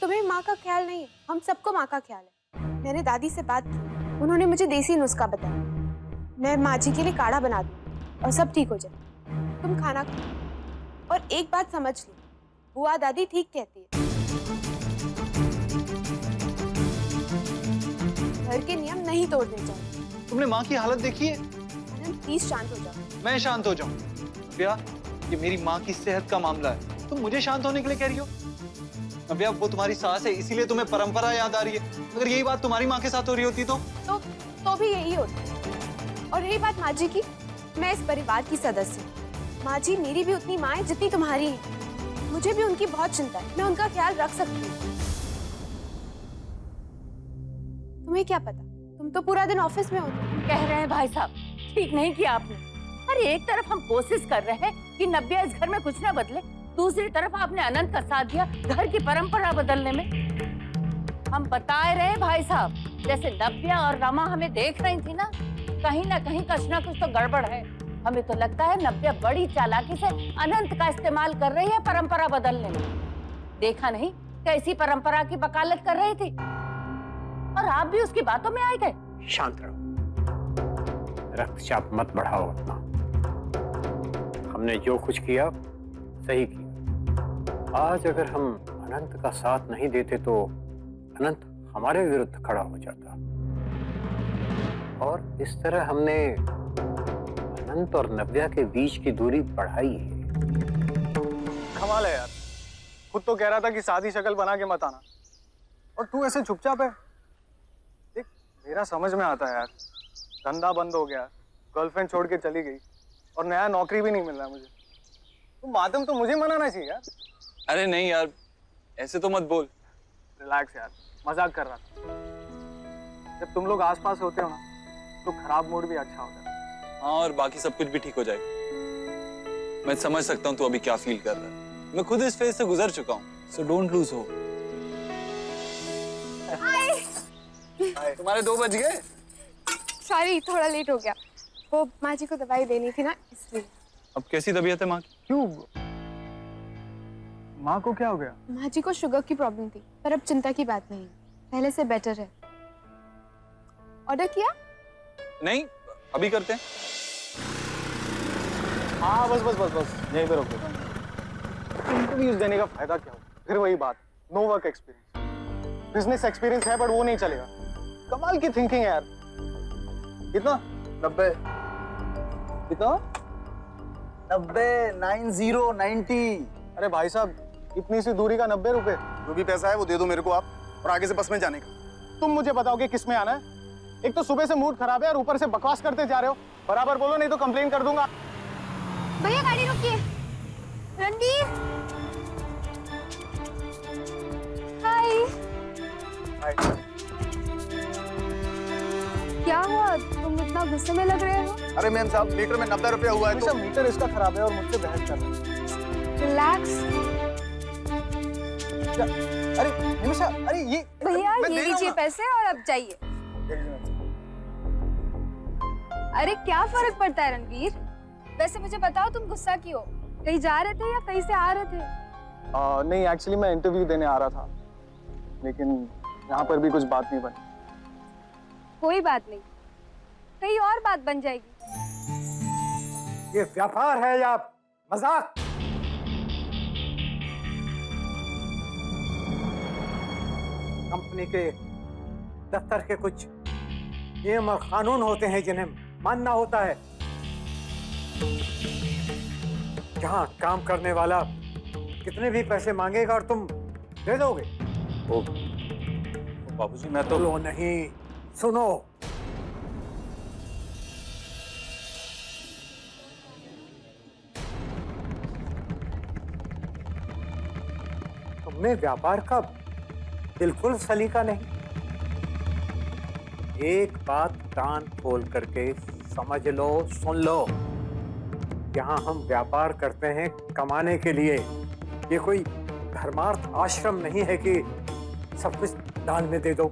तुम्हें माँ का ख्याल नहीं है, हम सबको माँ का ख्याल है। मैंने दादी से बात की, उन्होंने मुझे देसी नुस्खा बताया। मैं माँ जी के लिए काढ़ा बना दूँ और सब ठीक हो जाए। तुम खाना खाओ और एक बात समझ लो, बुआ दादी ठीक कहती है, घर के नियम नहीं तोड़ने चाहिए। तुमने माँ की हालत देखी है? अनंत प्लीज शांत हो जाओ। मैं शांत हो जाऊं? नव्या, ये मेरी माँ की सेहत का मामला है, तुम मुझे शांत होने के लिए कह रही हो? नव्या, वो तुम्हारी सास है, इसीलिए तुम्हें परंपरा याद आ रही है। अगर यही बात तुम्हारी माँ के साथ हो रही होती तो भी यही होता। और रही बात माँ जी की, मैं इस परिवार की सदस्य हूँ। माँ जी मेरी भी उतनी माँ है जितनी तुम्हारी है। मुझे भी उनकी बहुत चिंता है, मैं उनका ख्याल रख सकती हूँ। तुम्हें क्या पता, तुम तो पूरा दिन ऑफिस में होते। कह रहे हैं भाई साहब, ठीक नहीं किया आपने। अरे एक तरफ हम कोशिश कर रहे हैं कि नव्या इस घर में कुछ ना बदले, दूसरी तरफ आपने अनंत का साथ दिया घर की परंपरा बदलने में। हम बता रहे हैं भाई साहब, जैसे नव्या और रमा हमें देख रही थी ना कहीं कुछ तो गड़बड़ है। हमें तो लगता है नव्या बड़ी चालाकी से अनंत का इस्तेमाल कर रही है परंपरा बदलने में। देखा नहीं कैसी परंपरा की वकालत कर रही थी, और आप भी उसकी बातों में आए गए। शांत रहो, रक्तचाप मत बढ़ाओ अपना। हमने जो कुछ किया सही किया। आज अगर हम अनंत का साथ नहीं देते तो अनंत हमारे विरुद्ध खड़ा हो जाता, और इस तरह हमने अनंत और नव्या के बीच की दूरी बढ़ाई है। कमाल है यार, खुद तो कह रहा था कि सादी शक्ल बना के मत आना, और तू ऐसे चुपचाप है। देख, मेरा समझ में आता है यार, धंधा बंद हो गया, गर्लफ्रेंड छोड़ के चली गई, और नया नौकरी भी नहीं मिल रहा मुझे। तो मातम तो मुझे मनाना चाहिए यार। अरे नहीं यार, ऐसे तो मत बोल। रिलैक्स यार, मजाक कर रहा था। जब तुम लोग आसपास होते हो ना तो खराब मूड भी अच्छा होता है। हाँ, और बाकी सब कुछ भी ठीक हो जाएगा। मैं समझ सकता हूँ तू अभी क्या फील कर रहा है। मैं खुद इस फेज से गुजर चुका हूँ, सो डोंट लूज होप। तुम्हारे 2 बज गए? सॉरी, थोड़ा लेट हो गया। वो माँ जी को दवाई देनी थी ना, इसलिए। अब कैसी तबीयत है माँ की? क्यों, माँ को क्या हो गया? माँ जी को शुगर की प्रॉब्लम थी, पर अब चिंता की बात नहीं, पहले से बेटर है। ऑर्डर किया? नहीं, अभी करते हैं। हाँ बस बस बस बस, यहीं पे रोक दो। इंटरव्यूज देने का फायदा क्या हो? फिर वही बात, no work experience. Business experience है बट वो नहीं चलेगा। कमाल की थिंकिंग है यार। कितना? 90। कितना? 90, 90। अरे भाई साहब, इतनी सी दूरी का 90 रुपए। जो भी पैसा है वो दे दो मेरे को आप, और आगे से बस में जाने का। तुम मुझे बताओगे किस में आना है? एक तो सुबह से मूड खराब है और ऊपर से बकवास करते जा रहे हो। बराबर बोलो नहीं तो कंप्लेन कर दूंगा। भैया गाड़ी रोकिए। रणबीर, हाय। क्या हुआ, तुम इतना गुस्से में लग रहे हो? अरे मैम साहब, लीटर में 90 रुपया हुआ है तो। मीटर इसका खराब है और मुझसे बहस कर रहा है। रिलैक्स। अरे निमिषा, अरे ये भैया मैं ये दे रहा हूं लीजिए ना। पैसे और अब जाइए। अरे क्या फर्क पड़ता है रणवीर? वैसे मुझे बताओ, तुम गुस्सा क्यों? कहीं जा रहे थे या कहीं से आ रहे थे? नहीं, एक्चुअली मैं इंटरव्यू देने आ रहा था, लेकिन यहाँ पर भी कुछ बात नहीं बनी। कोई बात नहीं, कहीं और बात बन जाएगी। ये व्यापार है या मजाक? कंपनी के दफ्तर के कुछ नियम और कानून होते हैं जिन्हें मानना होता है। जहां काम करने वाला कितने भी पैसे मांगेगा और तुम दे दोगे। बाबूजी मैं तो बोलो नहीं, सुनो। तुमने व्यापार का बिल्कुल सलीका नहीं। एक बात कान खोल करके समझ लो, सुन लो। यहाँ हम व्यापार करते हैं कमाने के लिए। ये कोई धर्मार्थ आश्रम नहीं है कि सब कुछ दान में दे दो।